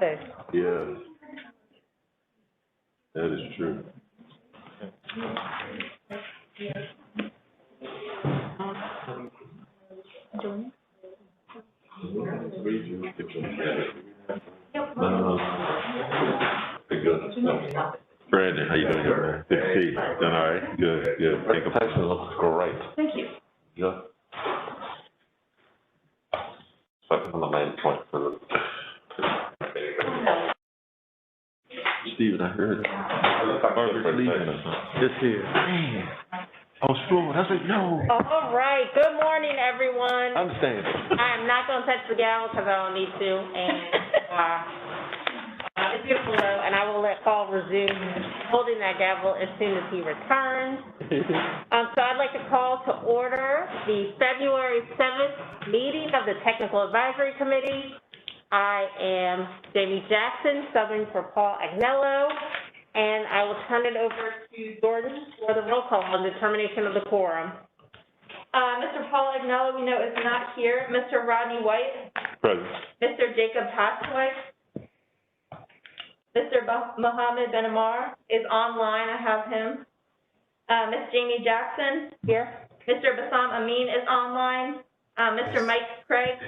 Yes, that is true. Brandon, how you doing, man? Good to see you. Doing all right? Good, good. Presentation looks great. Thank you. Yeah. Focus on the main point for the. Steven, I heard. Barbara's leaving us. Just here. Man. I was full. I was like, no. All right. Good morning, everyone. I understand. I'm not going to touch the gavel because I don't need to. And it's beautiful, though, and I will let Paul resume holding that gavel as soon as he returns. So I'd like to call to order the February 7th meeting of the Technical Advisory Committee. I am Jamie Jackson, subbing for Paul Agnello, and I will turn it over to Jordan for the roll call on determination of the quorum. Mr. Paul Agnello, we know, is not here. Mr. Rodney White? Present. Mr. Jacob Hosway? Mr. Mohammed Benamar is online. I have him. Ms. Jamie Jackson? Here. Mr. Bassam Amin is online. Mr. Mike Craig?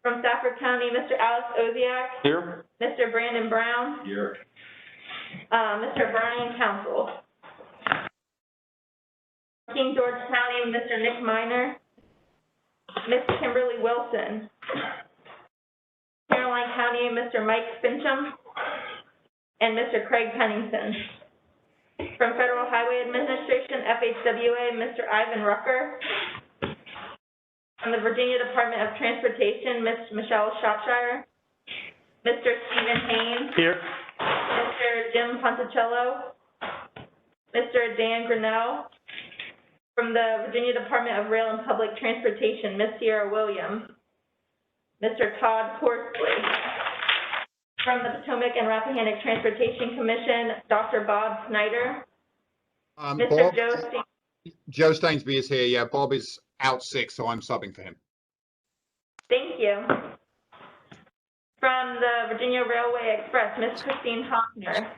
From Stafford County, Mr. Alex Oziak? Here. Mr. Brandon Brown? Here. Mr. Brian Council? King George County, Mr. Nick Miner? Ms. Kimberly Wilson? Caroline County, Mr. Mike Fincham? And Mr. Craig Pennington. From Federal Highway Administration, FHWA, Mr. Ivan Rucker. From the Virginia Department of Transportation, Ms. Michelle Shropshire. Mr. Stephen Haynes. Here. Mr. Jim Ponticello. Mr. Dan Grinnell. From the Virginia Department of Rail and Public Transportation, Ms. Sierra Williams. Mr. Todd Horsley. From the Potomac and Rappahannock Transportation Commission, Dr. Bob Snyder. Mr. Bob, Joe Stainsby is here. Yeah, Bob is out sick, so I'm subbing for him. Thank you. From the Virginia Railway Express, Ms. Christine Hoffner.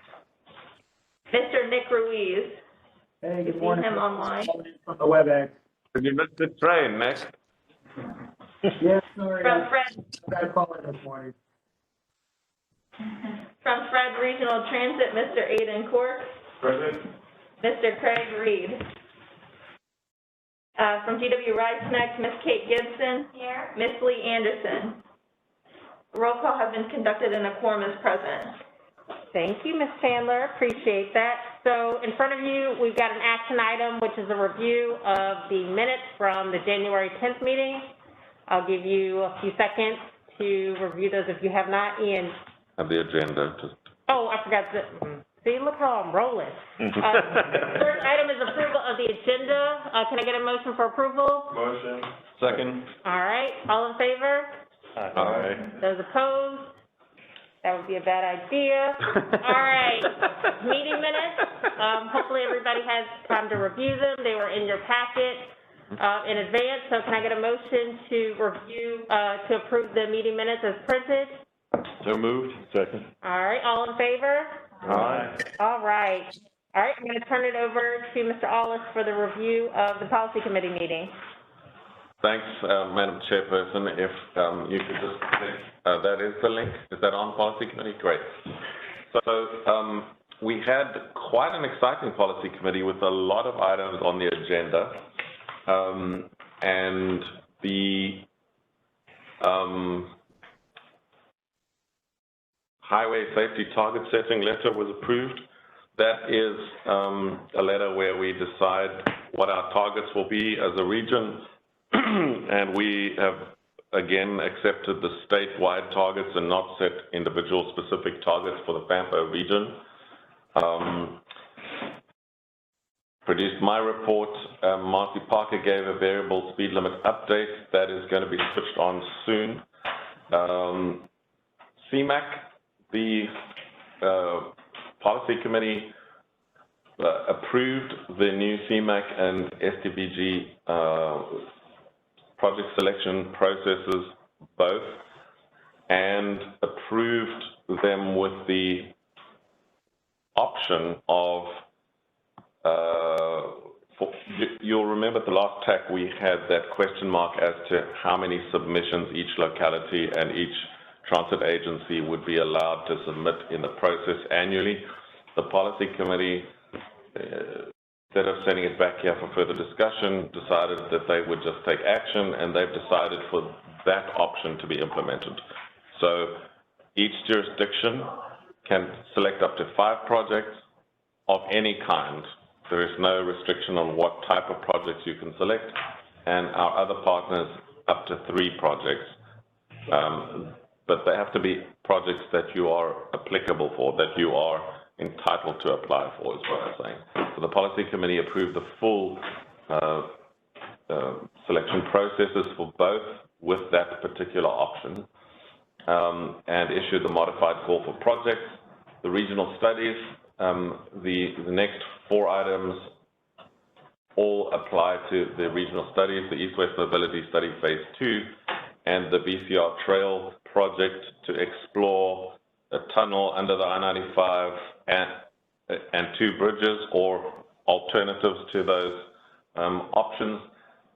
Mr. Nick Ruiz. Hey, good morning. See him online. From the WebEx. Did you miss the train, Nick? Yeah, sorry. From Fred. I got a call in this morning. From Fred Regional Transit, Mr. Aidan Cork. Present. Mr. Craig Reed. From GW Rides Next, Ms. Kate Gibson. Here. Ms. Lee Anderson. Roll call has been conducted and a quorum is present. Thank you, Ms. Chandler. Appreciate that. So in front of you, we've got an action item, which is a review of the minutes from the January 10th meeting. I'll give you a few seconds to review those if you have not. Ian. Have the agenda. Oh, I forgot to. See, look how I'm rolling. Third item is approval of the agenda. Can I get a motion for approval? Motion. Second. All right. All in favor? Aye. Those opposed? That would be a bad idea. All right. Meeting minutes. Hopefully everybody has time to review them. They were in your packet in advance. So can I get a motion to review, to approve the meeting minutes as printed? So moved. Second. All right. All in favor? Aye. All right. All right, I'm going to turn it over to Mr. Allis for the review of the policy committee meeting. Thanks, Madam Chairperson. If you could just click, that is the link. Is that on policy committee? Great. So we had quite an exciting policy committee with a lot of items on the agenda. And the highway safety target setting letter was approved. That is a letter where we decide what our targets will be as a region, and we have again accepted the statewide targets and not set individual specific targets for the FAMPO region. Produced my report. Marcy Parker gave a variable speed limit update that is going to be switched on soon. CMAC, the policy committee approved the new CMAC and STBG project selection processes both, and approved them with the option of, you'll remember at the last TAC we had that question mark as to how many submissions each locality and each transit agency would be allowed to submit in the process annually. The policy committee, instead of sending it back here for further discussion, decided that they would just take action, and they've decided for that option to be implemented. So each jurisdiction can select up to 5 projects of any kind. There is no restriction on what type of projects you can select, and our other partners up to 3 projects. But they have to be projects that you are applicable for, that you are entitled to apply for, is what I'm saying. So the policy committee approved the full selection processes for both with that particular option, and issued the modified call for projects. The regional studies, the next 4 items all apply to the regional studies, the East-West Mobility Study Phase 2, and the Vcr Trail project to explore a tunnel under the I-95 and 2 bridges or alternatives to those options.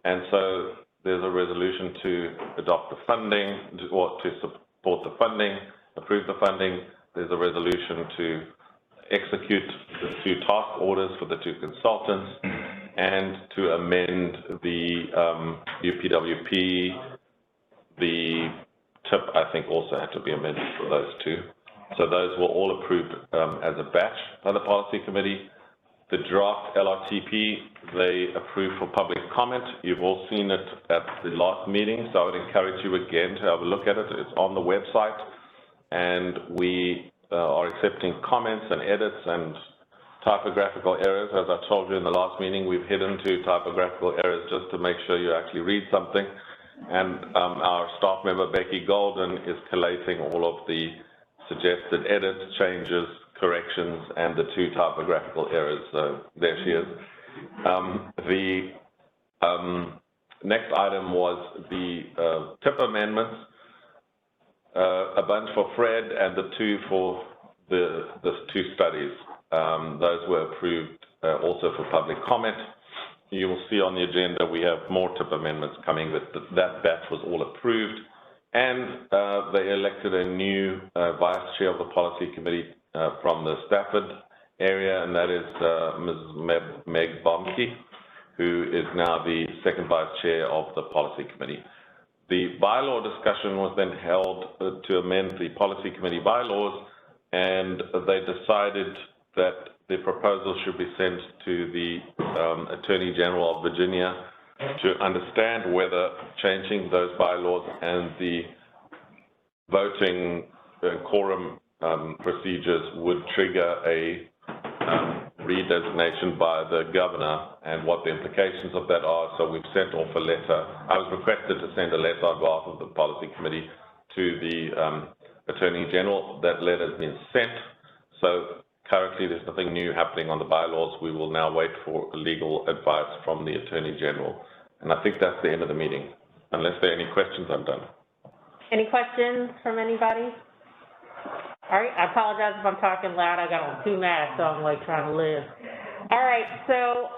And so there's a resolution to adopt the funding, or to support the funding, approve the funding. There's a resolution to execute the 2 task orders for the 2 consultants, and to amend the UPWP. The TIP, I think, also had to be amended for those 2. So those were all approved as a batch by the policy committee. The draft LRTP, they approved for public comment. You've all seen it at the last meeting, so I would encourage you again to have a look at it. It's on the website, and we are accepting comments and edits and typographical errors. As I told you in the last meeting, we've hidden 2 typographical errors just to make sure you actually read something. And our staff member, Becky Golden, is collating all of the suggested edits, changes, corrections, and the 2 typographical errors. So there she is. The next item was the TIP amendments, a bunch for Fred and the 2 for the 2 studies. Those were approved also for public comment. You will see on the agenda we have more TIP amendments coming, but that batch was all approved. And they elected a new vice chair of the policy committee from the Stafford area, and that is Ms. Meg Bomke, who is now the 2nd vice chair of the policy committee. The bylaw discussion was then held to amend the policy committee bylaws, and they decided that the proposal should be sent to the Attorney General of Virginia to understand whether changing those bylaws and the voting quorum procedures would trigger a redesignation by the governor, and what the implications of that are. So we've sent off a letter. I was requested to send a letter on behalf of the policy committee to the Attorney General. That letter has been sent. So currently there's nothing new happening on the bylaws. We will now wait for legal advice from the Attorney General. And I think that's the end of the meeting. Unless there are any questions, I'm done. Any questions from anybody? All right, I apologize if I'm talking loud. I got on 2 masks, so I'm like trying to live. All right, so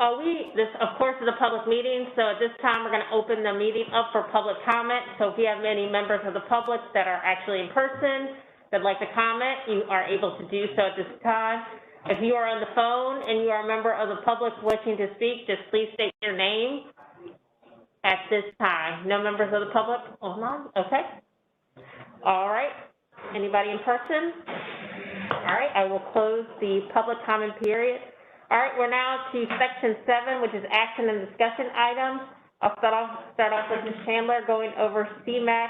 this of course is a public meeting, so at this time we're gonna open the meeting up for public comment. So if you have any members of the public that are actually in person that'd like to comment, you are able to do so at this time. If you are on the phone and you are a member of the public wishing to speak, just please state your name at this time. No members of the public online? Okay. All right. Anybody in person? All right, I will close the public comment period. All right, we're now to section 7, which is action and discussion items. I'll start off with Ms. Chandler going over CMAQ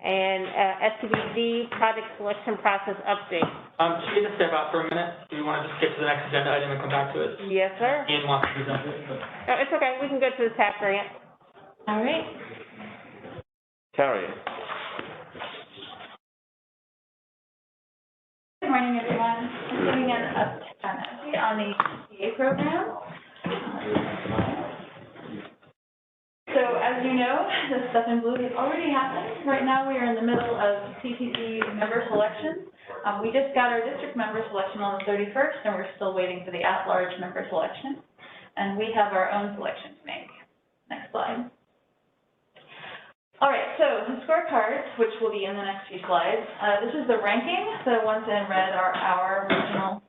and STBC project selection process update. She needs to step out for a minute. Do you want to just get to the next agenda item and come back to it? Yes, sir. Ian wants to present it. But... No, it's okay. We can go to the TAC grant. All right. Carrie. Good morning, everyone. I'm giving an update on the PA program. So as you know, the stuff in blue has already happened. Right now, we are in the middle of CTC member selection. We just got our district member selection on the 31st, and we're still waiting for the at-large member selection. And we have our own selection to make. Next slide. All right, so the scorecards, which will be in the next few slides. This is the ranking. The ones in red are our regional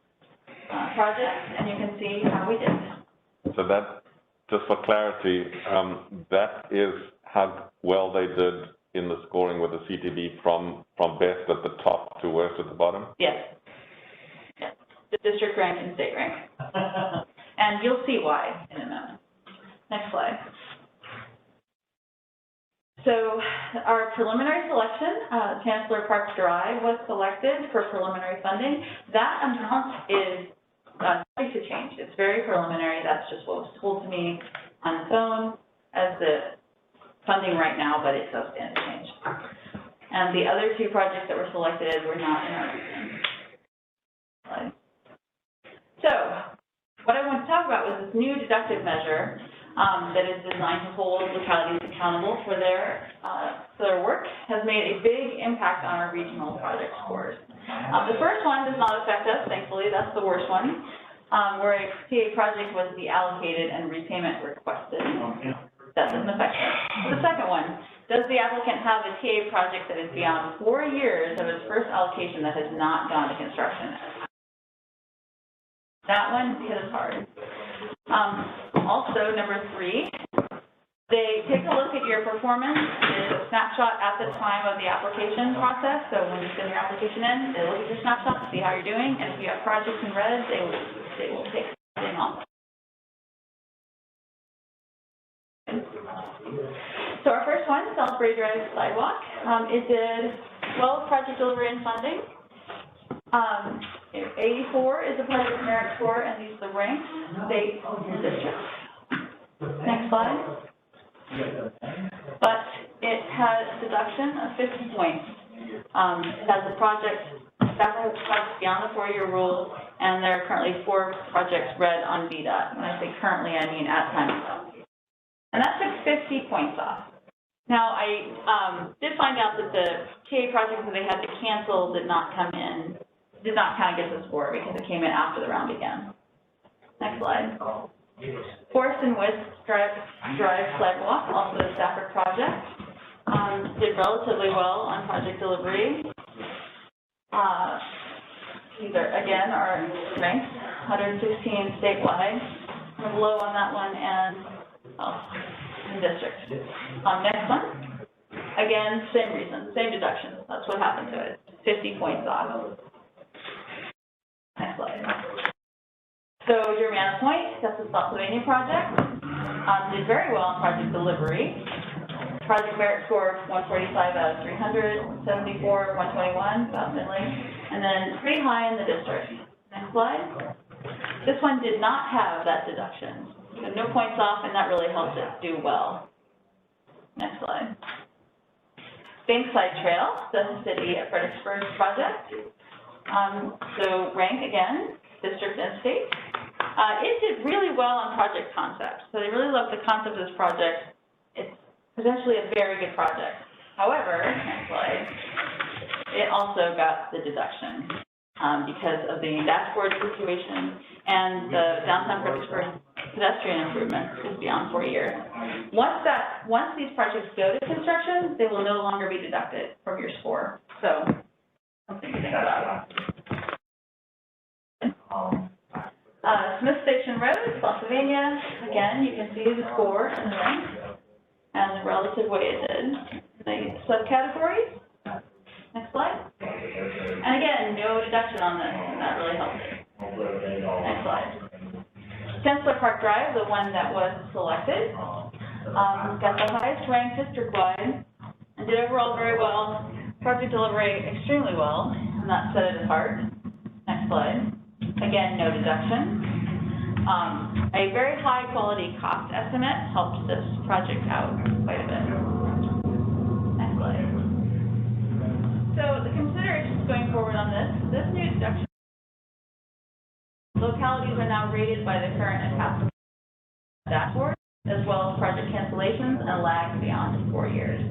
projects, and you can see how we did. So that, just for clarity, that is how well they did in the scoring with the CTB from best at the top to worst at the bottom? Yes. Yes. The district rank and state rank. And you'll see why in a moment. Next slide. So our preliminary selection, Chancellor Park Drive was selected for preliminary funding. That amount is subject to change. It's very preliminary. That's just what was told to me on the phone as the funding right now, but it does stand to change. And the other two projects that were selected were not in our region. So what I want to talk about was this new deductive measure that is designed to hold localities accountable for their work, has made a big impact on our regional project scores. The first one does not affect us, thankfully. That's the worst one, where a TA project was deallocated and repayment requested. That doesn't affect us. The second one, does the applicant have a TA project that is beyond 4 years of its first allocation that has not gone to construction? That one hit us hard. Also, number 3, they take a look at your performance. It's a snapshot at the time of the application process. So when you send your application in, they look at your snapshot, see how you're doing, and if you have projects in red, they will take something off. So our first one, Salisbury Drive Sidewalk, it did well with project delivery and funding. 84 is a project merit score, and these are the ranks, state and district. Next slide. But it has deduction of 50 points. It has a project, several projects beyond the 4-year rule, and there are currently 4 projects red on VDOT. When I say currently, I mean at time of sale. And that took 50 points off. Now, I did find out that the TA projects that they had to cancel did not come in, did not kind of get the score because it came in after the round began. Next slide. Forest and West Drive Sidewalk, also a Stafford project, did relatively well on project delivery. These are, again, our ranks, 116 statewide. I'm low on that one, and in district. Next one. Again, same reason, same deduction. That's what happened to it. 50 points off. Next slide. So Germana Point, that's a Pennsylvania project, did very well on project delivery. Project merit score 145 out of 300, 74, 121, about middling, and then pretty high in the district. Next slide. This one did not have that deduction. So no points off, and that really helped it do well. Next slide. Bankside Trail, the city at Fredericksburg project. So rank again, district and state. It did really well on project concepts. So they really loved the concept of this project. It's potentially a very good project. However, next slide, it also got the deduction because of the dashboard situation and the downtown Fredericksburg pedestrian improvement is beyond 4 years. Once these projects go to construction, they will no longer be deducted from your score. So something to think about. Smith Station Road, Pennsylvania. Again, you can see the score and the rank and the relative way it did. The subcategories. Next slide. And again, no deduction on this, and that really helped it. Next slide. Chancellor Park Drive, the one that was selected, got the highest rank district-wide and did overall very well. Project delivery extremely well, and that set it apart. Next slide. Again, no deduction. A very high quality cost estimate helped this project out quite a bit. Next slide. So the considerations going forward on this new deduction, localities are now rated by the current and past dashboard. as well as project cancellations and lag beyond 4 years.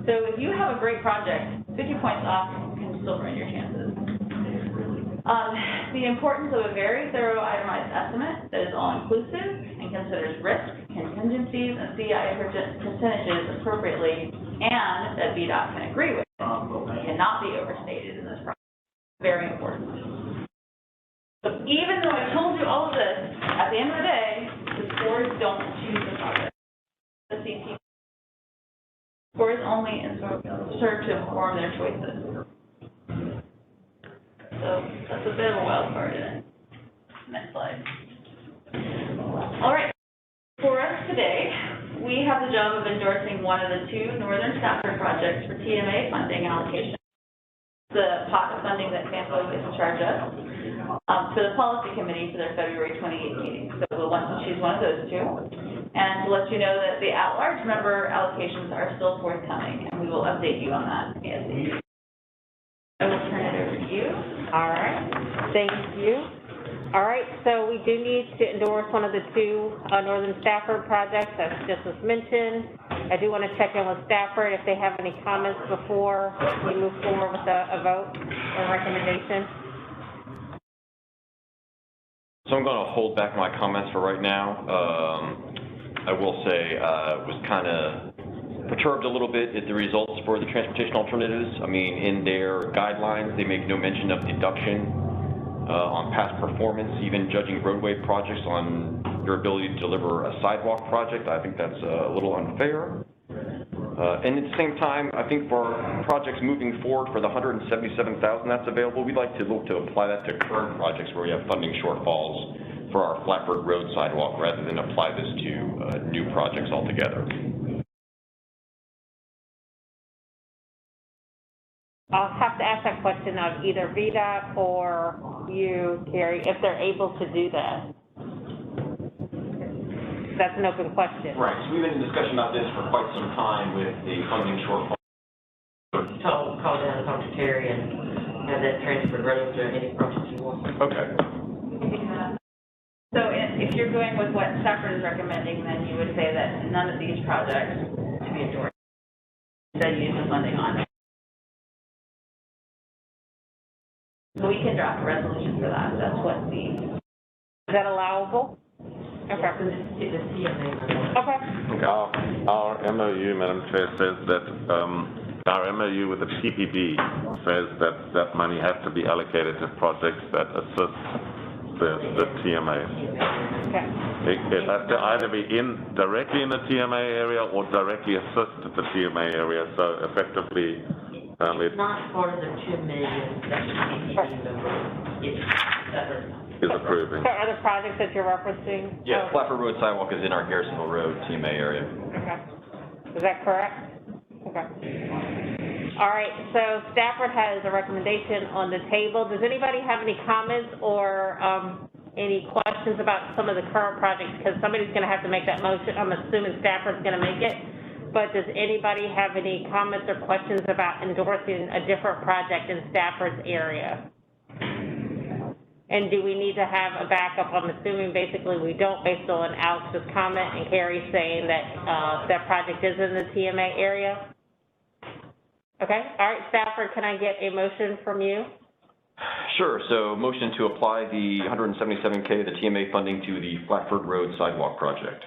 So if you have a great project, 50 points off can still ruin your chances. The importance of a very thorough itemized estimate that is all-inclusive and considers risk, contingencies, and CI percentages appropriately, and that VDOT can agree with, cannot be overstated in this process. Very important. So even though I told you all of this, at the end of the day, the scores don't choose the project. The CT scores only serve to inform their choices. So that's a bit of a wild card in it. Next slide. All right. For us today, we have the job of endorsing one of the two Northern Stafford projects for TMA funding allocation. The pot of funding that FAMPO is in charge of for the policy committee for their February 28th meeting. So we'll want to choose one of those two. And to let you know that the at-large member allocations are still forthcoming, and we will update you on that ASAP. I will turn it over to you. All right, thank you. All right, so we do need to endorse one of the two Northern Stafford projects, as just was mentioned. I do want to check in with Stafford if they have any comments before we move forward with a vote or recommendation. So I'm going to hold back my comments for right now. I will say I was kind of perturbed a little bit at the results for the transportation alternatives. I mean, in their guidelines, they make no mention of deduction on past performance, even judging roadway projects on your ability to deliver a sidewalk project. I think that's a little unfair. And at the same time, I think for projects moving forward for the $177,000 that's available, we'd like to look to apply that to current projects where we have funding shortfalls for our Flatford Road sidewalk rather than apply this to new projects altogether. I'll have to ask that question of either VDOT or you, Carrie, if they're able to do that. That's an open question. Right, so we've been in discussion about this for quite some time with the funding shortfall. Call down and talk to Terry and have that transferred right into any project you want. Okay. So if you're going with what Stafford is recommending, then you would say that none of these projects to be endorsed. Instead, use the funding on it. So we can draft a resolution for that. That's what the. Is that allowable? Okay. Okay. Our MOU, Madam Chair, says that, our MOU with the TPB says that that money has to be allocated to projects that assist the TMA. Okay. It has to either be directly in the TMA area or directly assist the TMA area, so effectively, It's not part of the $2 million that the TPB member is separate. is approving. So are the projects that you're referencing? Yeah, Flatford Road sidewalk is in our Garrisonville Road TMA area. Okay. Is that correct? Okay. All right, so Stafford has a recommendation on the table. Does anybody have any comments or any questions about some of the current projects? Because somebody's going to have to make that motion. I'm assuming Stafford's going to make it. But does anybody have any comments or questions about endorsing a different project in Stafford's area? And do we need to have a backup? I'm assuming basically we don't, based on Alex's comment and Carrie saying that that project is in the TMA area. Okay, all right, Stafford, can I get a motion from you? Sure, so motion to apply the $177K, the TMA funding to the Flatford Road sidewalk project.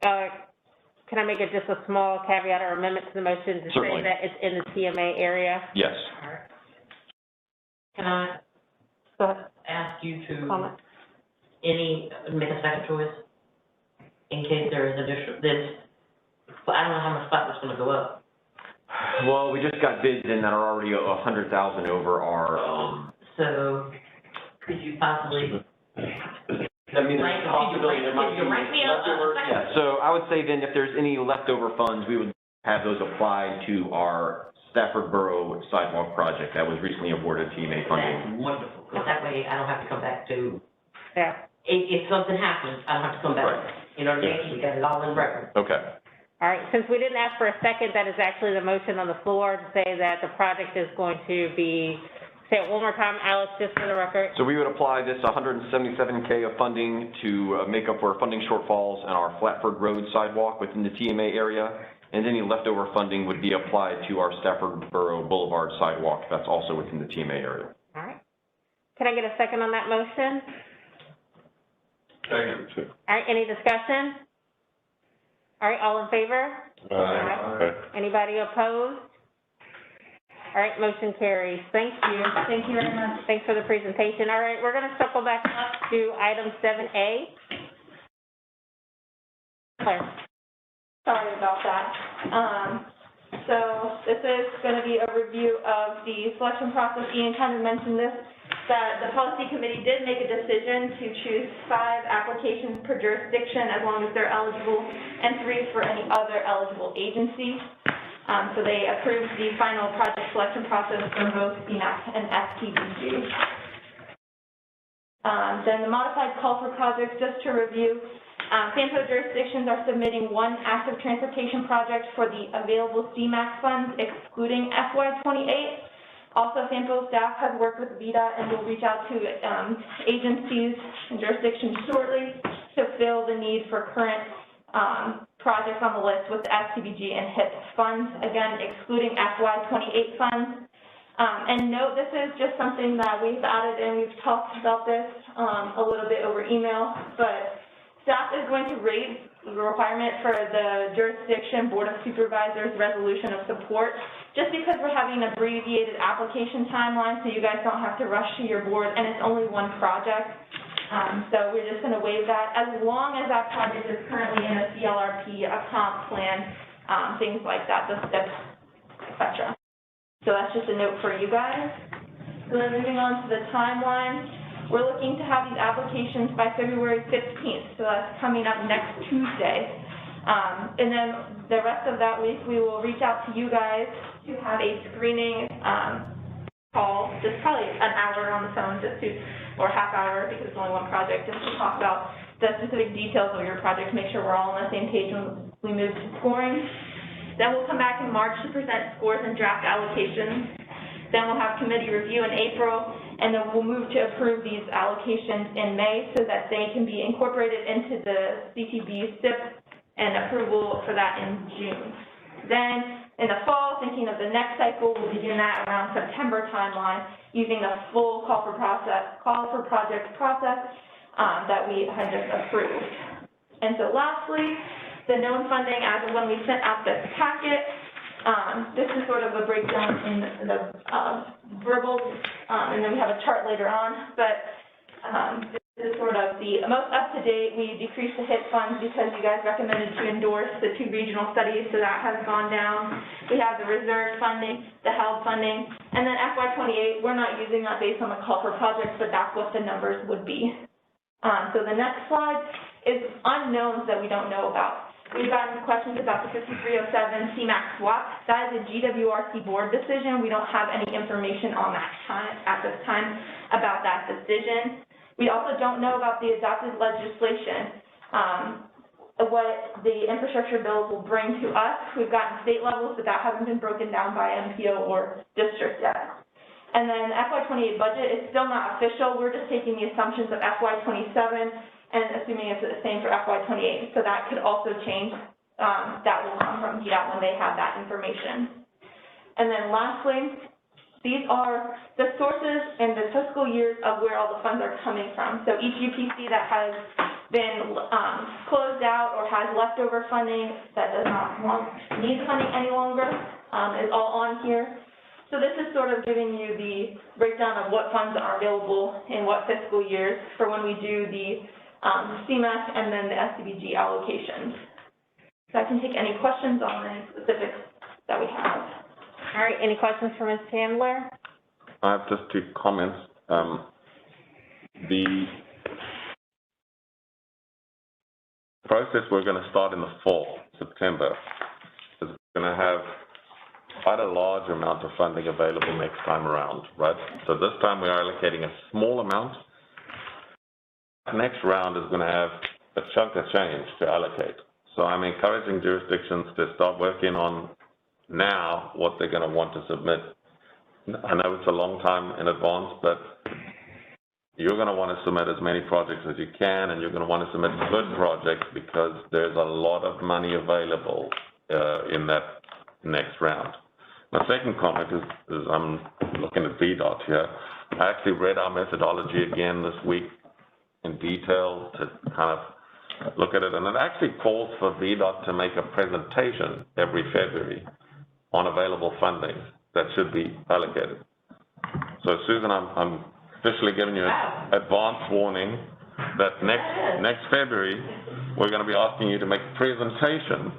Can I make it just a small caveat or amendment to the motion to Certainly. say that it's in the TMA area? Yes. All right. Can I Go ahead. ask you to Comment. make a second choice in case there is additional, but I don't know how much Flatford's gonna go up. Well, we just got bids in that are already 100,000 over our, So could you possibly, I mean, Rank- there's a possibility there might could you be rank me up? leftover. Yeah, so I would say then if there's any leftover funds, we would have those applied to our Stafford Borough sidewalk project that was recently awarded TMA funding. that's wonderful, because that way I don't have to come back to, Yeah. if something happens, I don't have to come back. Right. You know what I mean? We got it all in record. Okay. All right, since we didn't ask for a second, that is actually the motion on the floor to say that the project is going to be Say it one more time, Alex, just for the record. So we would apply this $177K of funding to make up for funding shortfalls in our Flatford Road sidewalk within the TMA area, and any leftover funding would be applied to our Stafford Borough Boulevard sidewalk that's also within the TMA area. All right. Can I get a second on that motion? Second. All right, any discussion? All right, all in favor? Aye. Anybody opposed? All right, motion carries. Thank you. Thank you very much. Thanks for the presentation. All right, we're gonna circle back up to item 7A. Claire. Sorry about that. So this is going to be a review of the selection process. Ian kind of mentioned this, that the policy committee did make a decision to choose 5 applications per jurisdiction as long as they're eligible, and 3 for any other eligible agency. So they approved the final project selection process for both CMAQ and STBG. Then the modified call for projects, just to review, FAMPO jurisdictions are submitting 1 active transportation project for the available CMAQ funds, excluding FY28. Also, FAMPO staff has worked with VDOT and will reach out to agencies and jurisdictions shortly to fill the need for current projects on the list with the STBG and HIP funds, again, excluding FY28 funds. And note, this is just something that we've added in. We've talked about this a little bit over email, but staff is going to raise the requirement for the jurisdiction Board of Supervisors resolution of support, just because we're having an abbreviated application timeline, so you guys don't have to rush to your board, and it's only 1 project. So we're just going to waive that, as long as that project is currently in a CLRP, a comp plan, things like that, the steps, etc. So that's just a note for you guys. So then moving on to the timeline. We're looking to have these applications by February 15th, so that's coming up next Tuesday. And then the rest of that week, we will reach out to you guys to have a screening call, just probably an hour on the phone, or half hour, because it's only 1 project, just to talk about the specific details of your project, make sure we're all on the same page when we move to scoring. Then we'll come back in March to present scores and draft allocations. Then we'll have committee review in April, and then we'll move to approve these allocations in May so that they can be incorporated into the CTB SIP and approval for that in June. Then in the fall, thinking of the next cycle, we'll begin that around September timeline using the full call for project process that we had just approved. And so lastly, the known funding as of when we sent out this packet. This is sort of a breakdown in the verbal, and then we have a chart later on, but this is sort of the most up-to-date. We decreased the HIT funds because you guys recommended to endorse the 2 regional studies, so that has gone down. We have the reserve funding, the held funding, and then FY28, we're not using that based on the call for projects, but that's what the numbers would be. So the next slide is unknowns that we don't know about. We've gotten questions about the 5307 CMAQ swap. That is a GWRC board decision. We don't have any information on that at this time about that decision. We also don't know about the adopted legislation, what the infrastructure bills will bring to us. We've gotten state levels, but that hasn't been broken down by MPO or district yet. And then FY28 budget is still not official. We're just taking the assumptions of FY27 and assuming it's the same for FY28, so that could also change. That will come from VDOT when they have that information. And then lastly, these are the sources and the fiscal years of where all the funds are coming from. So each UPC that has been closed out or has leftover funding that does not need funding any longer is all on here. So this is sort of giving you the breakdown of what funds are available in what fiscal years for when we do the CMAQ and then the STBG allocations. So I can take any questions on any specifics that we have. All right, any questions for Ms. Chandler? I have just 2 comments. The process we're going to start in the fall, September, is going to have quite a large amount of funding available next time around, right? So this time we are allocating a small amount. Next round is going to have a chunk of change to allocate. So I'm encouraging jurisdictions to start working on now what they're going to want to submit I know it's a long time in advance, but you're going to want to submit as many projects as you can, and you're going to want to submit good projects because there's a lot of money available in that next round. My second comment is I'm looking at VDOT here. I actually read our methodology again this week in detail to kind of look at it, and it actually calls for VDOT to make a presentation every February on available funding that should be allocated. So Susan, I'm officially giving you an advance warning that next February, we're going to be asking you to make a presentation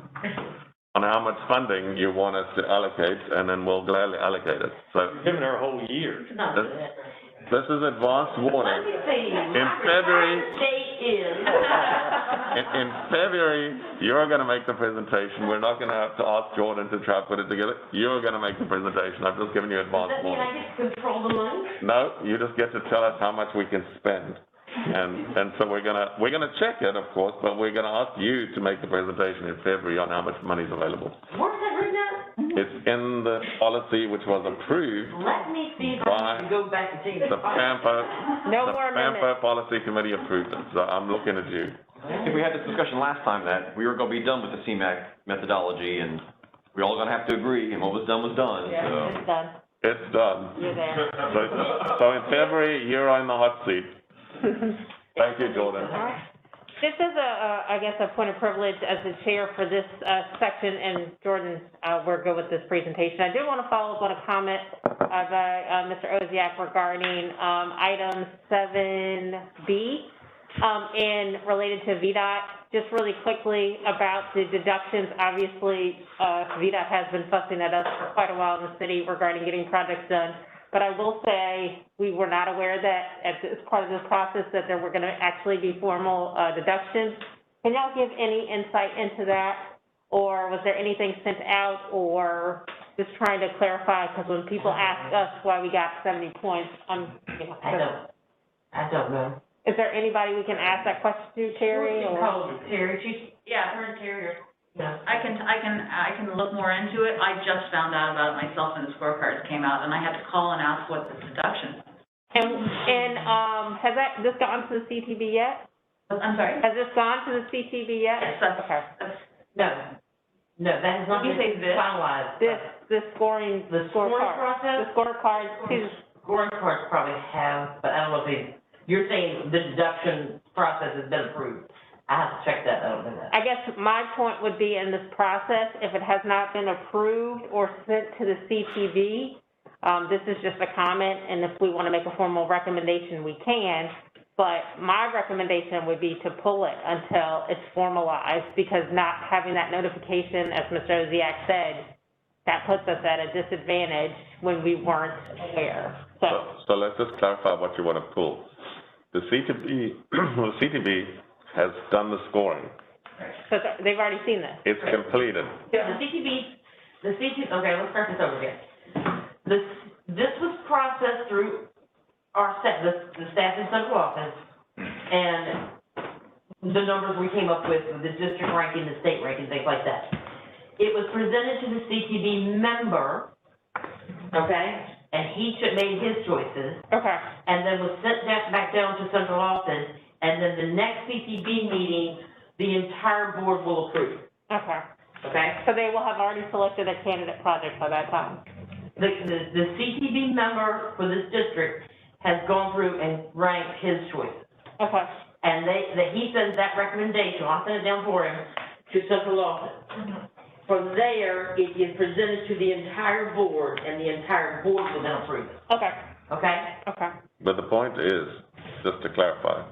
on how much funding you want us to allocate, and then we'll gladly allocate it. So Giving her a whole year. this is advance warning. Let me see. In February, Date is. in February, you're going to make the presentation. We're not going to have to ask Jordan to try to put it together. You're going to make the presentation. I've just given you advance Does that mean warning. I get to control the money? No, you just get to tell us how much we can spend. And so we're gonna check it, of course, but we're gonna ask you to make the presentation in February on how much money is available. Where's that written at? It's in the policy which was approved Let me see if I can go back and take the it. FAMPO. No The more amendments. FAMPO policy committee approved it, so I'm looking at you. If we had this discussion last time that we were gonna be done with the CMAQ methodology and we're all gonna have to agree, and what was done, so. It's done. It's done. You're there. So in February, you're on the hot seat. Thank you, Jordan. All right. Just as I guess, a point of privilege as the chair for this section, and Jordan, we're good with this presentation. I did want to follow up on a comment by Mr. Oziak regarding item 7B and related to VDOT. Just really quickly about the deductions. Obviously, VDOT has been fussing at us for quite a while in the city regarding getting projects done. But I will say we were not aware that as part of this process that there were going to actually be formal deductions. Can y'all give any insight into that? Or was there anything sent out, or just trying to clarify? Because when people ask us why we got 70 points, I don't know. Is there anybody we can ask that question to, Terry? We can Or? call Terry. Yeah, her and Terry are, Yeah. I can look more into it. I just found out about it myself when the scorecards came out, and I had to call and ask what the deduction. And has this gone to the CTB yet? I'm sorry? Has this gone to the CTB yet? Yes, that's, Okay. No, that has not You say been this? finalized. This scoring, The scoring scorecard. process? The scorecard too. Scoring cards probably have, but I don't know if you're saying the deduction process has been approved. I have to check that out. I guess my point would be in this process, if it has not been approved or sent to the CTV, this is just a comment, and if we want to make a formal recommendation, we can. But my recommendation would be to pull it until it's formalized, because not having that notification, as Mr. Oziak said, that puts us at a disadvantage when we weren't aware. So let's just clarify what you want to pull. The CTV has done the scoring. So they've already seen this. It's completed. Yeah, okay, let's start this over again. This was processed through our staff, the staff in central office, and the numbers we came up with, the district ranking, the state ranking, things like that. It was presented to the CTV member, okay, and he made his choices, Okay. and then was sent back down to central office, and then the next CTV meeting, the entire board will approve, Okay. okay? So they will have already selected a candidate project by that time. The CTV member for this district has gone through and ranked his choices. Okay. And he sends that recommendation, I'll send it down for him, to central office. From there, it is presented to the entire board, and the entire board will then approve it, Okay. okay? Okay. But the point is, just to clarify,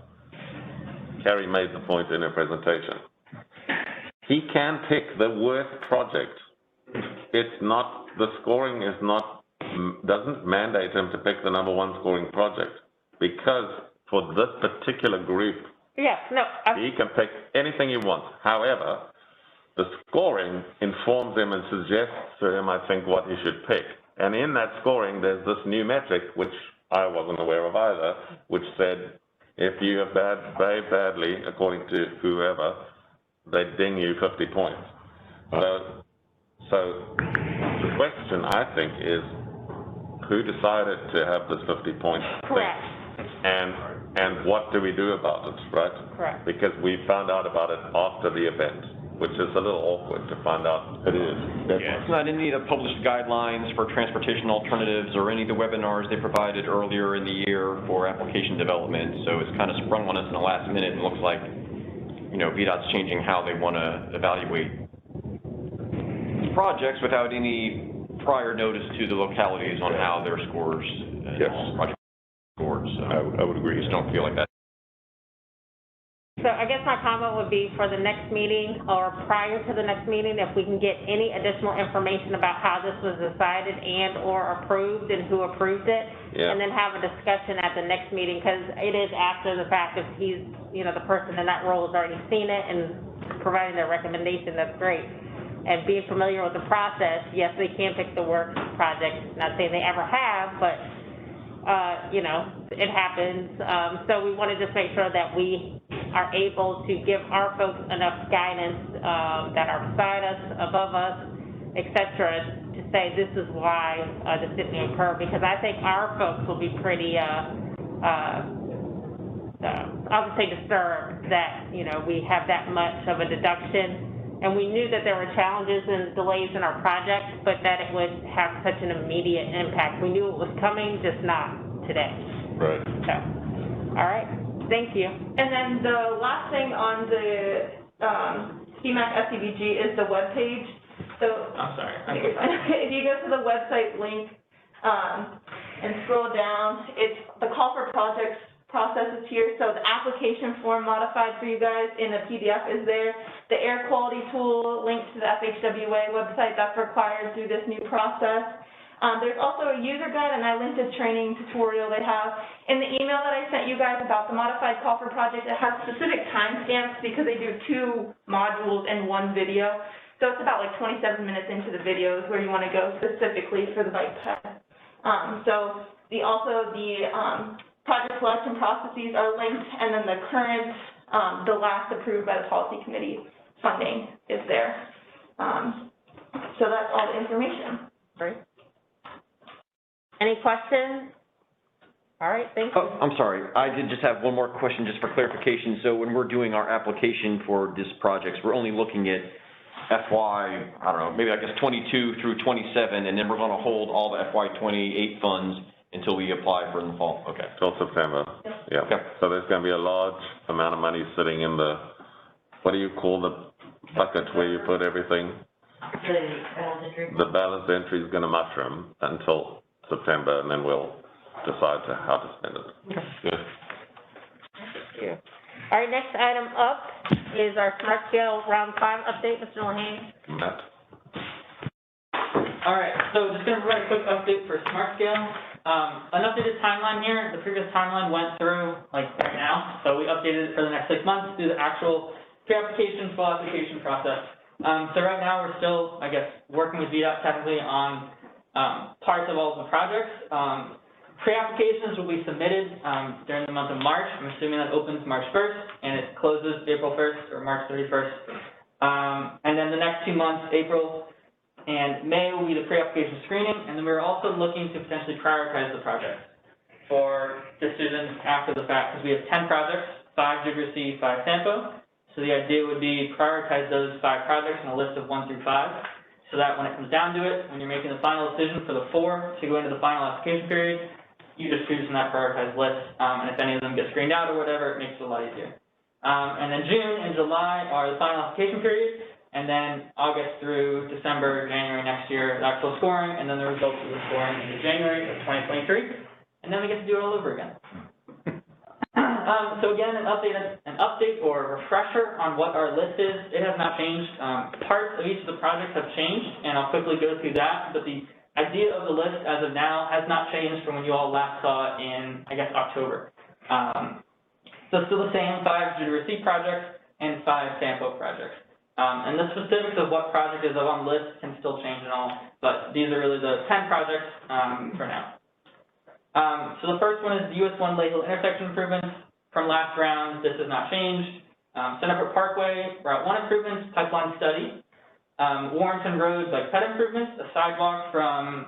Carrie made the point in her presentation. He can pick the worst project. It's not, the scoring is not, doesn't mandate him to pick the number one scoring project, because for this particular group, Yeah, no, he can pick anything he wants. However, the scoring informs him and suggests to him, I think, what he should pick. And in that scoring, there's this new metric, which I wasn't aware of either, which said, if you have behaved badly, according to whoever, they ding you 50 points. So the question, I think, is who decided to have this 50-point thing? Correct. And what do we do about it, right? Correct. Because we found out about it after the event, which is a little awkward to find out. It is. Yeah, it's not any of the published guidelines for transportation alternatives or any of the webinars they provided earlier in the year for application development. So it's kind of sprung on us in the last minute and looks like, you know, VDOT's changing how they want to evaluate projects without any prior notice to the localities on how their scores and project scored. So I would agree. I just don't feel like that. So I guess my comment would be for the next meeting or prior to the next meeting, if we can get any additional information about how this was decided and or approved and who approved it. Yeah. And then have a discussion at the next meeting, because it is after the fact. If he's, you know, the person in that role has already seen it and providing their recommendation, that's great. And being familiar with the process, yes, they can pick the work project. Not saying they ever have, but, you know, it happens. So we want to just make sure that we are able to give our folks enough guidance that are beside us, above us, et cetera, to say this is why this didn't occur, because I think our folks will be pretty, I'll just say disturbed that, you know, we have that much of a deduction. And we knew that there were challenges and delays in our project, but that it would have such an immediate impact. We knew it was coming, just not today. Right. So, all right. Thank you. And then the last thing on the CMAQ SCBG is the webpage. So I'm sorry. if you go to the website link and scroll down, it's the call for projects process is here. So the application form modified for you guys in the PDF is there. The air quality tool linked to the FHWA website, that's required through this new process. There's also a user guide, and I linked a training tutorial they have. In the email that I sent you guys about the modified call for project, it has specific timestamps because they do 2 modules in 1 video. So it's about like 27 minutes into the videos where you want to go specifically for the bike path. So the project selection processes are linked, and then the current, the last approved by the policy committee funding is there. So that's all the information. Great. Any questions? All right, thank you. Oh, I'm sorry. I did just have one more question just for clarification. So when we're doing our application for this project, we're only looking at FY, I don't know, maybe I guess 22 through 27, and then we're going to hold all the FY 28 funds until we apply for in the fall. Okay. Till September. Yeah. Okay. So there's going to be a large amount of money sitting in the, what do you call the bucket where you put everything? The balance entry. The balance entry is going to mushroom until September, and then we'll decide how to spend it. Okay. Good. Thank you. All right, next item up is our Smart Scale Round 5 update. Mr. Lehane. Matt? All right, so just gonna provide a quick update for Smart Scale. An updated timeline here. The previous timeline went through like right now, so we updated it for the next 6 months through the actual pre-application, full application process. So right now we're still, I guess, working with VDOT technically on parts of all of the projects. Pre-applications will be submitted during the month of March. I'm assuming that opens March 1st and it closes April 1st or March 31st. And then the next 2 months, April and May, will be the pre-application screening, and then we're also looking to potentially prioritize the projects for decisions after the fact, because we have 10 projects, 5 did receive 5 FAMPO. So the idea would be prioritize those 5 projects in a list of 1 through 5, so that when it comes down to it, when you're making the final decision for the 4 to go into the final application period, you just choose from that prioritized list, and if any of them get screened out or whatever, it makes it a lot easier. And then June and July are the final application period, and then August through December, January next year, the actual scoring, and then the results of the scoring in January of 2023, and then we get to do it all over again. So again, an update or a refresher on what our list is. It has not changed. Parts of each of the projects have changed, and I'll quickly go through that, but the idea of the list as of now has not changed from when you all last saw it in, I guess, October. So still the same 5 due to receipt projects and 5 FAMPO projects. And the specifics of what project is on the list can still change and all, but these are really the 10 projects for now. So the first one is the US 1 Lake Hill intersection improvements. From last round, this has not changed. Center Parkway, Route 1 improvements, pipeline study. Warrenton Road, like pet improvements, a sidewalk from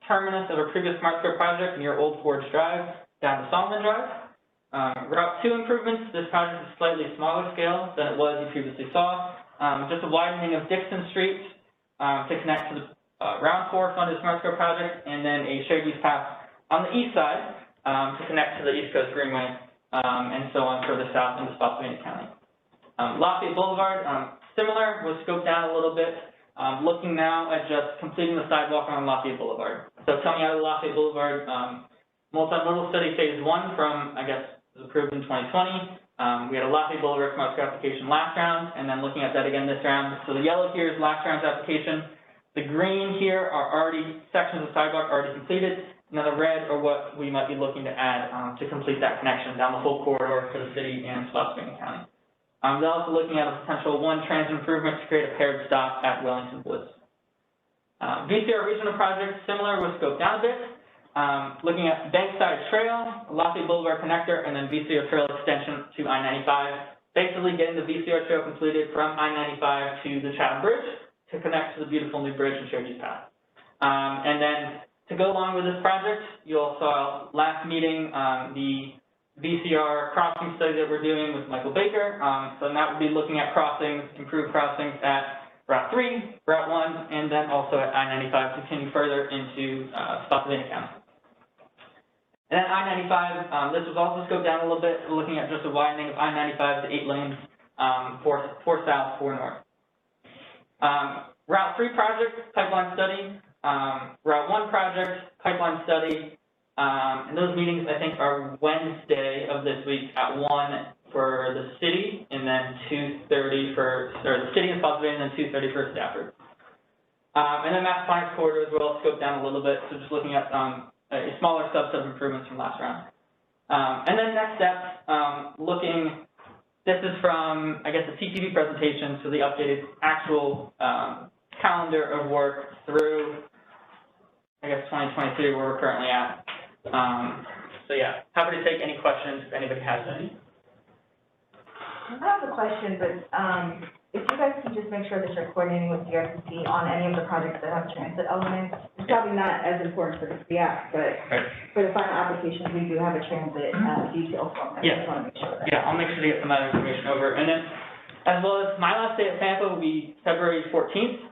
terminus of a previous Smart Square project near Old Forge Drive down to Solomon Drive. Route 2 improvements, this project is slightly smaller scale than it was you previously saw. Just a widening of Dixon Street to connect to the Round 4 funded Smart Square project, and then a shared use path on the east side to connect to the East Coast Greenway, and so on further south into Spotsylvania County. Lafayette Boulevard, similar, was scoped down a little bit, looking now at just completing the sidewalk on Lafayette Boulevard. So coming out of Lafayette Boulevard, multimodal study phase 1 from, I guess, was approved in 2020. We had a Lafayette Boulevard Smart Square application last round, and then looking at that again this round. So the yellow here is last round's application. The green here are already sections of sidewalk already completed. Now the red are what we might be looking to add to complete that connection down the whole corridor for the city and Spotsylvania County. They're also looking at a potential one transit improvement to create a paired stop at Wellington Woods. VCR regional project, similar, was scoped down a bit. Looking at Bankside Trail, Lafayette Boulevard connector, and then VCR Trail extension to I-95. Basically getting the VCR Trail completed from I-95 to the Chatham Bridge to connect to the beautiful new bridge and shared use path. And then to go along with this project, you all saw last meeting the Vcr Crossing Study that we're doing with Michael Baker. So that would be looking at crossings, improved crossings at Route 3, Route 1, and then also at I-95 to continue further into Spotsylvania County. And then I-95, this was also scoped down a little bit, looking at just a widening of I-95 to 8 lanes, 4 south, 4 north. Route 3 project, pipeline study. Route 1 project, pipeline study. And those meetings, I think, are Wednesday of this week at 1 for the city, and then 2:30 for, or the city in Spotsylvania, and then 2:30 for Stafford. And then Mass Compliance Corridor as well, scoped down a little bit, so just looking at a smaller subset of improvements from last round. And then next steps, looking, this is from, I guess, the TTV presentation, so the updated actual calendar of work through, I guess, 2023, where we're currently at. So yeah, happy to take any questions if anybody has any. I have a question, but if you guys can just make sure that you're coordinating with DRCC on any of the projects that have transit elements, it's probably not as important for the CF, but for the final applications, we do have a transit detail form. I just want to make sure that. Yeah, I'll make sure to get some of that information over. And then, as well as my last day at FAMPO will be February 14th.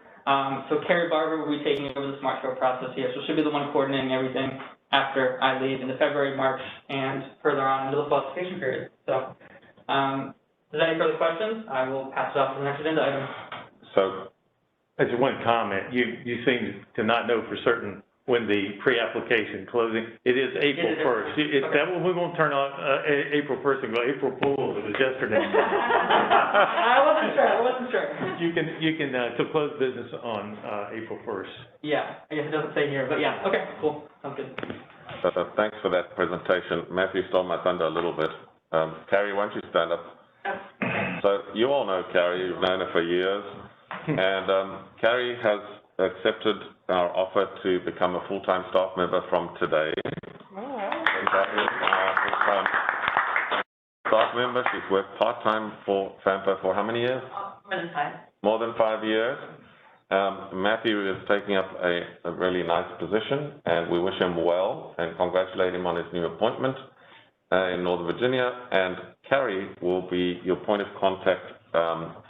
So Carrie Barber will be taking over the Smart Square process here, so she'll be the one coordinating everything after I leave into February, March, and further on into the qualification period. So, if there's any further questions, I will pass it off to the next agenda item. So, as one comment, you seem to not know for certain when the pre-application closing, it is April 1st. Okay. That one, we won't turn on April 1st and go, April Fool's, it was yesterday. I wasn't sure. You can to close business on April 1st. Yeah, I guess it doesn't say here, but yeah, okay, cool, sounds good. Thanks for that presentation. Matthew stole my thunder a little bit. Carrie, why don't you stand up? So you all know Carrie, you've known her for years, and Carrie has accepted our offer to become a full-time staff member from today. Carrie is our full-time staff member. She's worked part-time for FAMPO for how many years? More than 5. More than 5 years. Matthew is taking up a really nice position, and we wish him well and congratulate him on his new appointment in Northern Virginia. And Carrie will be your point of contact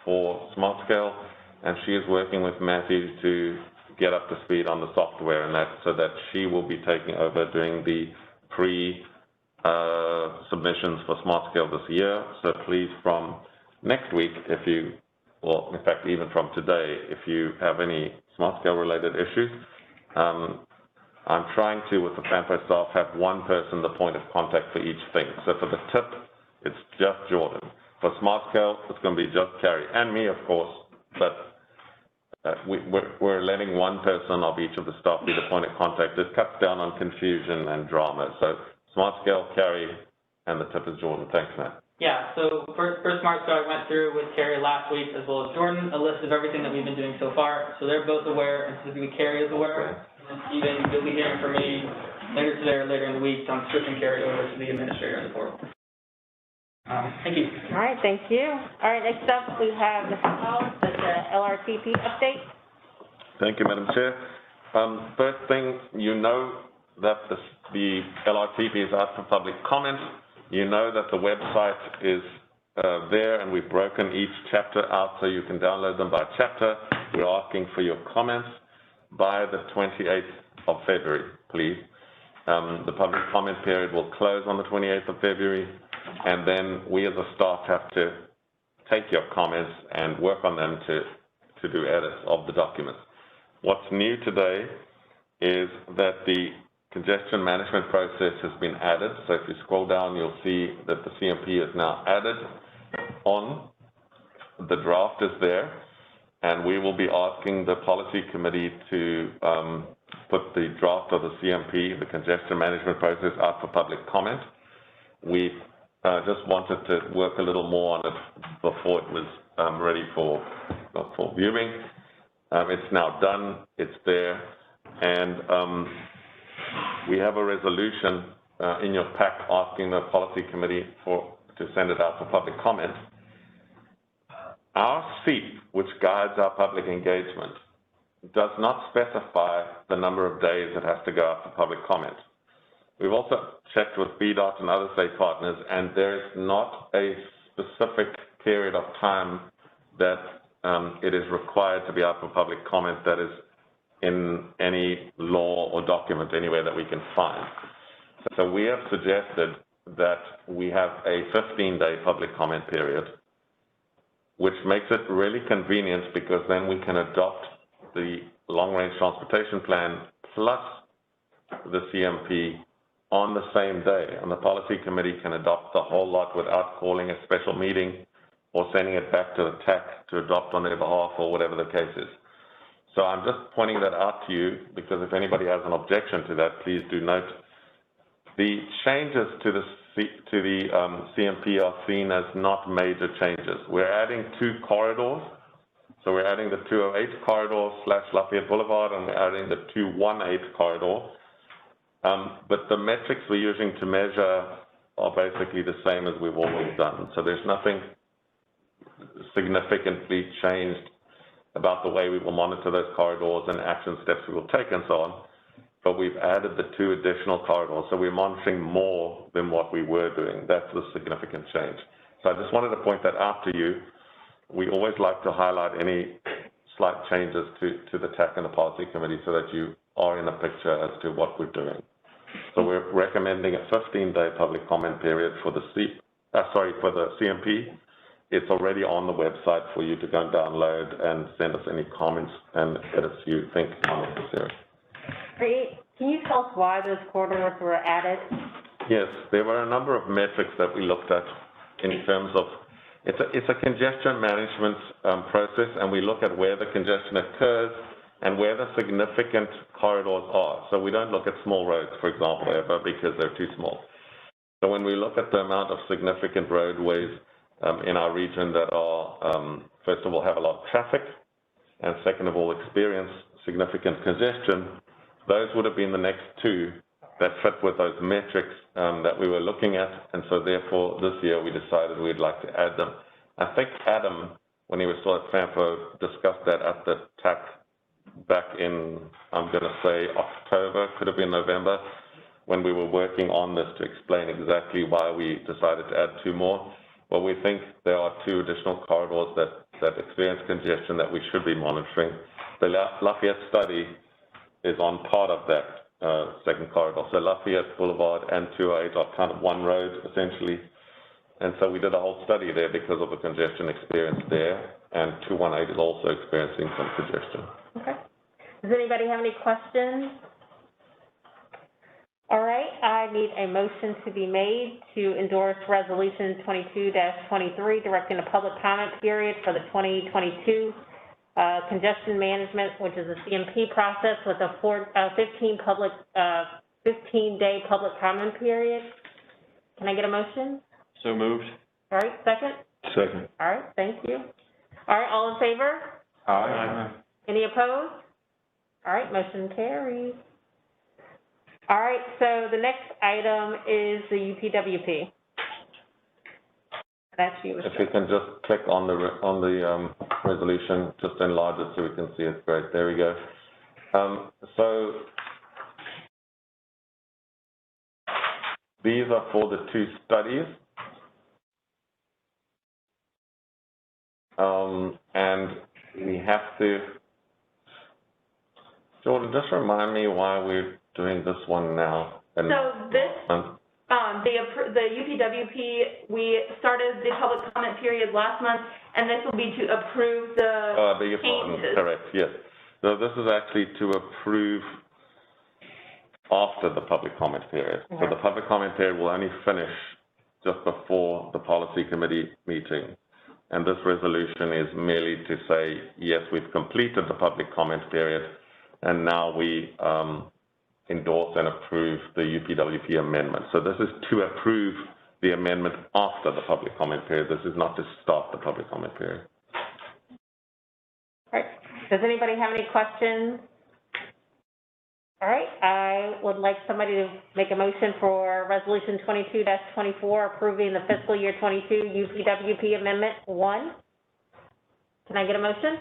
for SmartScale, and she is working with Matthew to get up to speed on the software and that, so that she will be taking over doing the submissions for SmartScale this year. So please, from next week, if you, well, in fact, even from today, if you have any SmartScale related issues, I'm trying to, with the FAMPO staff, have one person the point of contact for each thing. So for the tip, it's just Jordan. For SmartScale, it's going to be just Carrie and me, of course, but we're letting one person of each of the staff be the point of contact. It cuts down on confusion and drama. So SmartScale, Carrie, and the tip is Jordan. Thanks, Matt. Yeah, so for SmartScale, I went through with Carrie last week, as well as Jordan, a list of everything that we've been doing so far. So they're both aware, and specifically Carrie is aware. And Stephen, you'll be hearing from me later today or later in the week on switching Carrie over to the administrator in the portal. Thank you. All right, thank you. All right, next up we have Mr. Collins with the LRTP update. Thank you, Madam Chair. First thing, you know that the LRTP is out for public comment. You know that the website is there, and we've broken each chapter out so you can download them by chapter. We're asking for your comments by the 28th of February, please. The public comment period will close on the 28th of February, and then we as a staff have to take your comments and work on them to do edits of the documents. What's new today is that the congestion management process has been added. So if you scroll down, you'll see that the CMP is now added on. The draft is there, and we will be asking the policy committee to put the draft of the CMP, the congestion management process, out for public comment. We just wanted to work a little more on it before it was ready for viewing. It's now done, it's there, and we have a resolution in your pack asking the policy committee to send it out for public comment. Our SEEP, which guides our public engagement, does not specify the number of days it has to go out for public comment. We've also checked with BDOT and other state partners, and there is not a specific period of time that it is required to be out for public comment that is in any law or document anywhere that we can find. So we have suggested that we have a 15-day public comment period, which makes it really convenient because then we can adopt the long-range transportation plan plus the CMP on the same day, and the policy committee can adopt the whole lot without calling a special meeting or sending it back to the TAC to adopt on their behalf or whatever the case is. So I'm just pointing that out to you because if anybody has an objection to that, please do note. The changes to the CMP are seen as not major changes. We're adding 2 corridors. So we're adding the 208 corridor / Lafayette Boulevard, and we're adding the 218 corridor. But the metrics we're using to measure are basically the same as we've always done. So there's nothing significantly changed about the way we will monitor those corridors and action steps we will take and so on. But we've added the 2 additional corridors. So we're monitoring more than what we were doing. That's the significant change. So I just wanted to point that out to you. We always like to highlight any slight changes to the TAC and the policy committee so that you are in a picture as to what we're doing. So we're recommending a 15-day public comment period for the for the CMP. It's already on the website for you to go and download and send us any comments and edits you think are necessary. Great. Can you tell us why those corridors were added? Yes, there were a number of metrics that we looked at in terms of, it's a congestion management process, and we look at where the congestion occurs and where the significant corridors are. So we don't look at small roads, for example, ever, because they're too small. So when we look at the amount of significant roadways in our region that are, first of all, have a lot of traffic, and second of all, experience significant congestion, those would have been the next 2 that fit with those metrics that we were looking at, and so therefore this year we decided we'd like to add them. I think Adam, when he was still at FAMPO, discussed that at the TAC back in, I'm going to say October, could have been November, when we were working on this to explain exactly why we decided to add 2 more. Well, we think there are 2 additional corridors that experience congestion that we should be monitoring. The Lafayette study is on part of that second corridor. So Lafayette Boulevard and 208 are kind of one road, essentially. And so we did a whole study there because of the congestion experience there, and 218 is also experiencing some congestion. Okay. Does anybody have any questions? All right, I need a motion to be made to endorse Resolution 22-23, directing a public comment period for the 2022 congestion management, which is a CMP process with a 15-day public comment period. Can I get a motion? So moved. All right, second? Second. All right, thank you. All right, all in favor? Aye. Any opposed? All right, motion carries. All right, so the next item is the UPWP. That's you, If you can just click on the resolution, just enlarge it so we can see it. Great, there we go. So these are for the two studies. And we have to, Jordan, just remind me why we're doing this one now. And, So this, the UPWP, we started the public comment period last month, and this will be to approve the beg your pardon, changes. correct, yes. So this is actually to approve after the public comment period. So the public comment period will only finish just before the policy committee meeting. And this resolution is merely to say, yes, we've completed the public comment period, and now we endorse and approve the UPWP amendment. So this is to approve the amendment after the public comment period. This is not to start the public comment period. All right. Does anybody have any questions? All right. I would like somebody to make a motion for Resolution 22-24, approving the fiscal year 22 UPWP Amendment 1. Can I get a motion?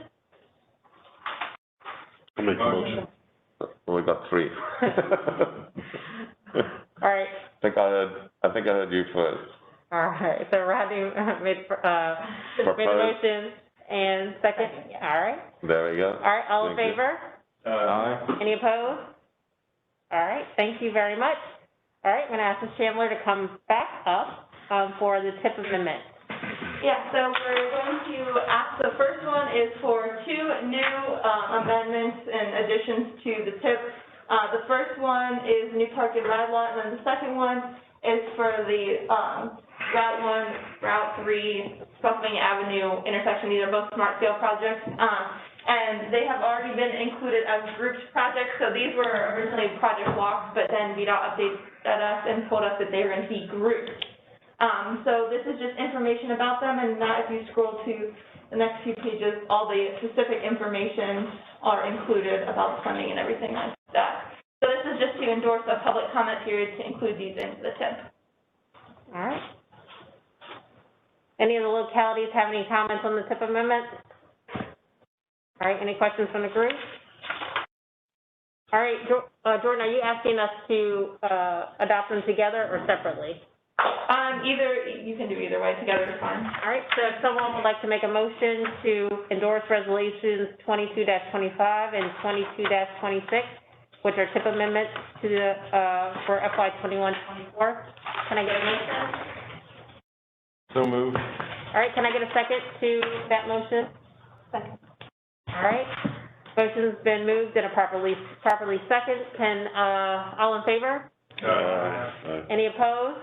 I'll make a motion. Well, we've got three. All right. I think I heard you first. All right. So Rodney made a motion and second. All right. There we go. All right. All in favor? Aye. Any opposed? All right. Thank you very much. All right. I'm going to ask Ms. Chandler to come back up for the TIP amendment. Yeah, so we're going to ask, the first one is for two new amendments and additions to the TIP. The first one is new park and ride lot, and then the second one is for the Route 3, Pennsylvania Avenue intersection. These are both smart scale projects, and they have already been included as grouped projects. So these were originally project blocks, but then VDOT updated us and told us that they were going to be grouped. So this is just information about them, and now if you scroll to the next few pages, all the specific information are included about the funding and everything like that. So this is just to endorse a public comment period to include these into the TIP. All right. Any of the localities have any comments on the TIP amendment? All right, any questions from the group? All right, Jordan, are you asking us to adopt them together or separately? Either, you can do either way, together is fine. All right, so if someone would like to make a motion to endorse resolutions 22-25 and 22-26, which are TIP amendments to the, for FY 21-24, can I get a motion? So moved. All right, can I get a second to that motion? Second. All right, motion's been moved and properly second. Can, all in favor? Any opposed?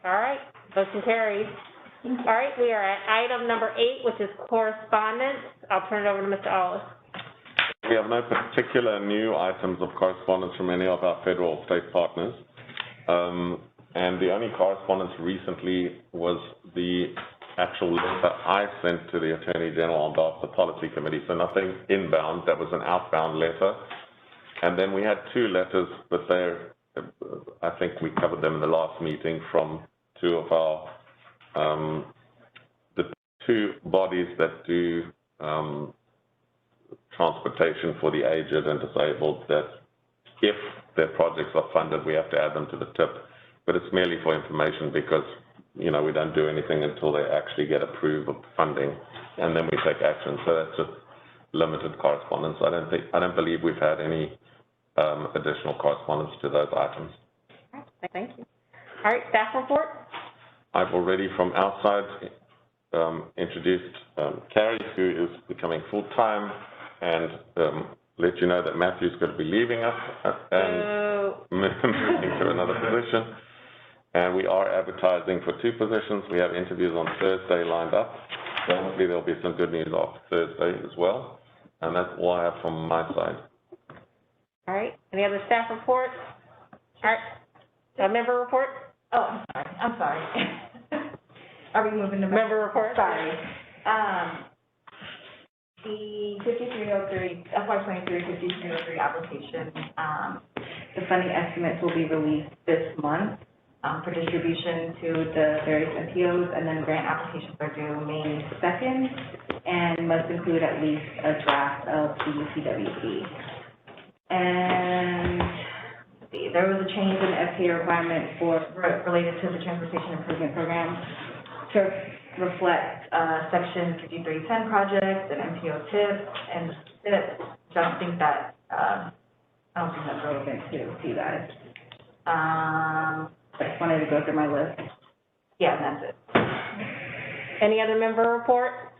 All right, motion carries. All right, we are at item number 8, which is correspondence. I'll turn it over to Mr. Ollis. We have no particular new items of correspondence from any of our federal or state partners. And the only correspondence recently was the actual letter I sent to the Attorney General on behalf of the Policy Committee. So nothing inbound, that was an outbound letter. And then we had 2 letters, but they're, I think we covered them in the last meeting, from 2 of our, the 2 bodies that do transportation for the aged and disabled, that if their projects are funded, we have to add them to the TIP. But it's merely for information because, you know, we don't do anything until they actually get approved of funding, and then we take action. So that's just limited correspondence. I don't believe we've had any additional correspondence to those items. Thank you. All right, staff report. I've already, from our side, introduced Carrie, who is becoming full-time, and let you know that Matthew's going to be leaving us and moving to another position. And we are advertising for 2 positions. We have interviews on Thursday lined up. So hopefully there'll be some good news after Thursday as well. And that's all I have from my side. All right, any other staff reports? All right, a member report? Oh, I'm sorry. Are we moving to Member report? Sorry. The 5303, FY23 5303 application, the funding estimates will be released this month. for distribution to the various MPOs, and then grant applications are due May 2nd, and must include at least a draft of the UCWP. And, let's see, there was a change in FTA requirement related to the Transportation Improvement Program to reflect Section 5310 projects and MPO TIP and SIP. So I don't think that's relevant to you guys. I just wanted to go through my list. Yeah, and that's it. Any other member report?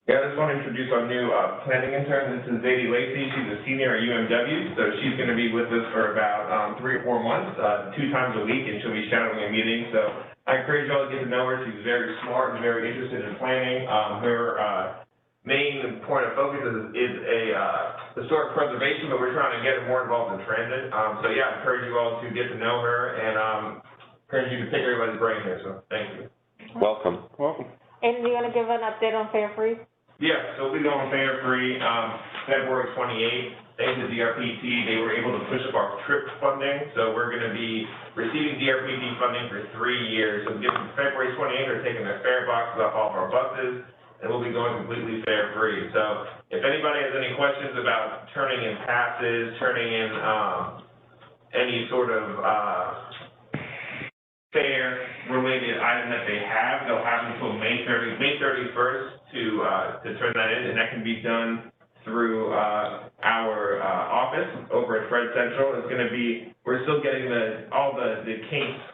Yeah, I just want to introduce our new planning intern. This is Zadie Lacey. She's a senior at UMW, so she's going to be with us for about 3 or 4 months, 2 times a week, and she'll be shadowing a meeting. So I encourage you all to get to know her. She's very smart and very interested in planning. Her main point of focus is historic preservation, but we're trying to get her more involved in transit. So yeah, I encourage you all to get to know her, and encourage you to pick everybody's brain here. So thank you. Welcome. And do you want to give an update on Fare Free? Yeah, so we'll be going Fare Free, February 28th. Thanks to DRPT, they were able to push up our trip funding, so we're going to be receiving DRPT funding for 3 years. So given February 28th, they're taking their fare boxes off all of our buses, and we'll be going completely Fare Free. So if anybody has any questions about turning in passes, turning in any sort of fare-related item that they have, they'll have until May 31st to turn that in, and that can be done through our office over at Fred Central. It's going to be, we're still getting all the kinks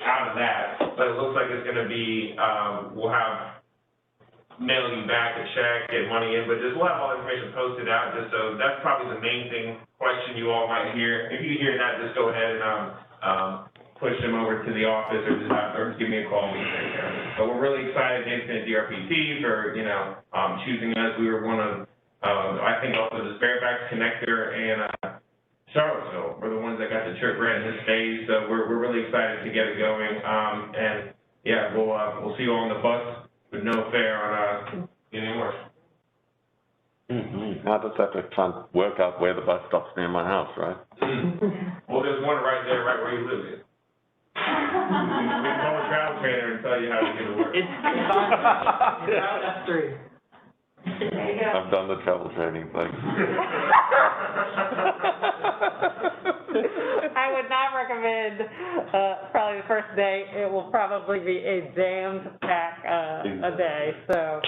out of that, but it looks like it's going to be, we'll have mail you back a check, get money in, but we'll have all the information posted out, just so that's probably the main question you all might hear. If you hear that, just go ahead and push them over to the office, or just give me a call and we can take care of it. But we're really excited, thanks to DRPT for, choosing us. We were one of, I think also the Fairfax Connector and Charlottesville were the ones that got the trip right in this phase, so we're really excited to get it going. And yeah, we'll see you all on the bus with no fare on anymore. I just have to try and work out where the bus stops near my house, right? Well, there's one right there, right where you live. We can call a travel trainer and tell you how to get to work. It's on F3. I've done the travel training, thanks. I would not recommend, probably the first day, it will probably be a jammed pack a day, so,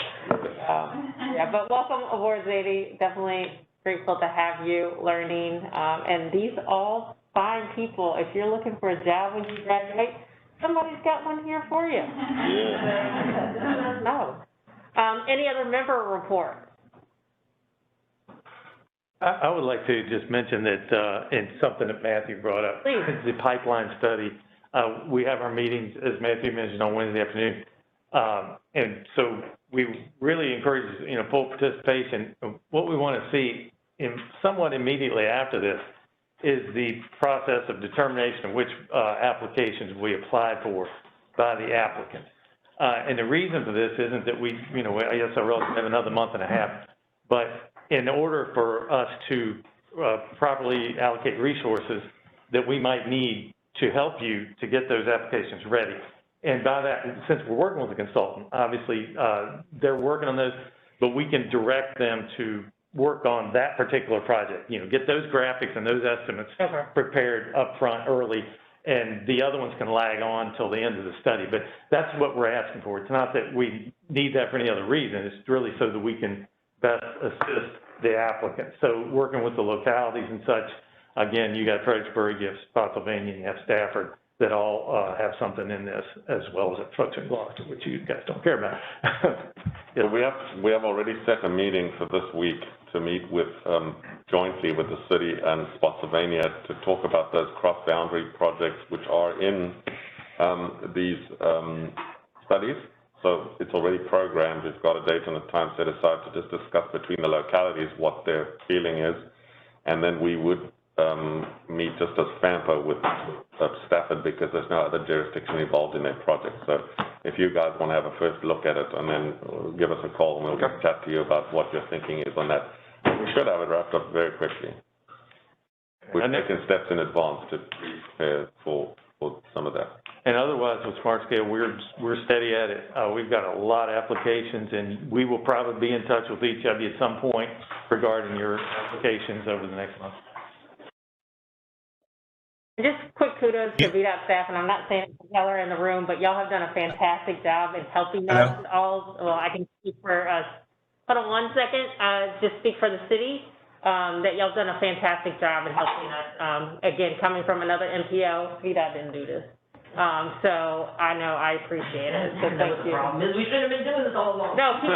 yeah, but welcome aboard, Zadie. Definitely grateful to have you learning, and these all fine people. If you're looking for a job when you graduate, somebody's got one here for you. Yeah. No. Any other member report? I would like to just mention that, and something that Matthew brought up, Please. the pipeline study. We have our meetings, as Matthew mentioned, on Wednesday afternoon. And so we really encourage, full participation. What we want to see somewhat immediately after this is the process of determination of which applications we applied for by the applicant. And the reason for this isn't that we, I guess I realize we have another month and a half, but in order for us to properly allocate resources that we might need to help you to get those applications ready. And by that, since we're working with a consultant, obviously they're working on those, but we can direct them to work on that particular project, get those graphics and those estimates prepared up front early, and the other ones can lag on till the end of the study. But that's what we're asking for. It's not that we need that for any other reason. It's really so that we can best assist the applicant. So working with the localities and such, again, you got Fredericksburg, you have Spotsylvania, you have Stafford, that all have something in this, as well as folks in Gloucester, which you guys don't care about. Well, we have already set a meeting for this week to meet with, jointly with the city and Spotsylvania to talk about those cross-boundary projects which are in these studies. So it's already programmed. We've got a date and a time set aside to just discuss between the localities what their feeling is. And then we would meet just as FAMPO with Stafford, because there's no other jurisdiction involved in that project. So if you guys want to have a first look at it, and then give us a call and we'll chat to you about what your thinking is on that. We should have it wrapped up very quickly. We've taken steps in advance to prepare for some of that. with Smart Scale. We're steady at it. We've got a lot of applications, and we will probably be in touch with each of you at some point regarding your applications over the next month. Just quick kudos to VDOT staff, and I'm not saying y'all are in the room, but y'all have done a fantastic job in helping us all. Well, I can speak for us. Hold on one second, just speak for the city, that y'all done a fantastic job in helping us. Again, coming from another MPO, VDOT didn't do this. So I know I appreciate it, so thank you. The problem is we shouldn't have been doing this all along. No, keep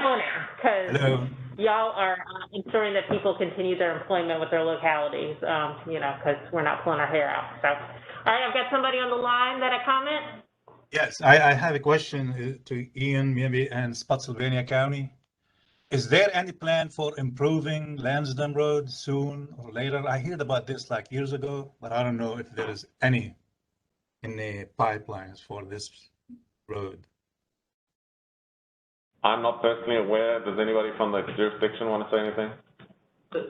doing it, because y'all are ensuring that people continue their employment with their localities, you know, because we're not pulling our hair out. So, all right, I've got somebody on the line that I comment. Yes, I have a question to Ian, maybe, and Spotsylvania County. Is there any plan for improving Lansdowne Road soon or later? I heard about this like years ago, but I don't know if there is any in the pipelines for this road. I'm not personally aware. Does anybody from the jurisdiction want to say anything?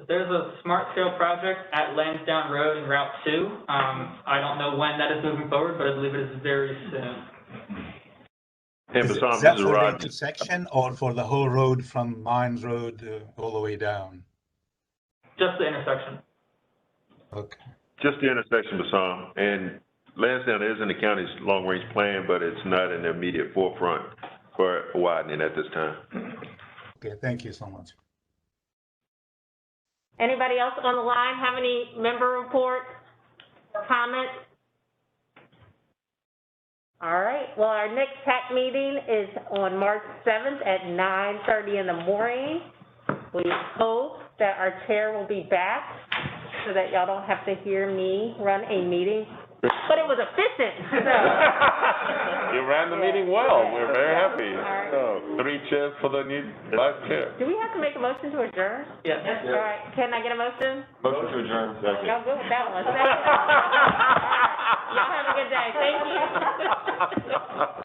There's a smart scale project at Lansdowne Road and Route 2. I don't know when that is moving forward, but I believe it is very soon. Is that for the intersection or for the whole road from Mines Road all the way down? Just the intersection. Okay. Just the intersection, Bassam. And Lansdowne is in the county's long-range plan, but it's not in the immediate forefront for widening at this time. Okay, thank you so much. Anybody else on the line have any member reports or comments? All right, well, our next TAC meeting is on March 7th at 9:30 in the morning. We hope that our chair will be back so that y'all don't have to hear me run a meeting, but it was efficient, so. You ran the meeting well. We're very happy. All right. So, 3 chairs for the new vice chair. Do we have to make a motion to adjourn? Yes. All right, can I get a motion? Motion to adjourn. Second. Y'all good with that one. Y'all have a good day. Thank you.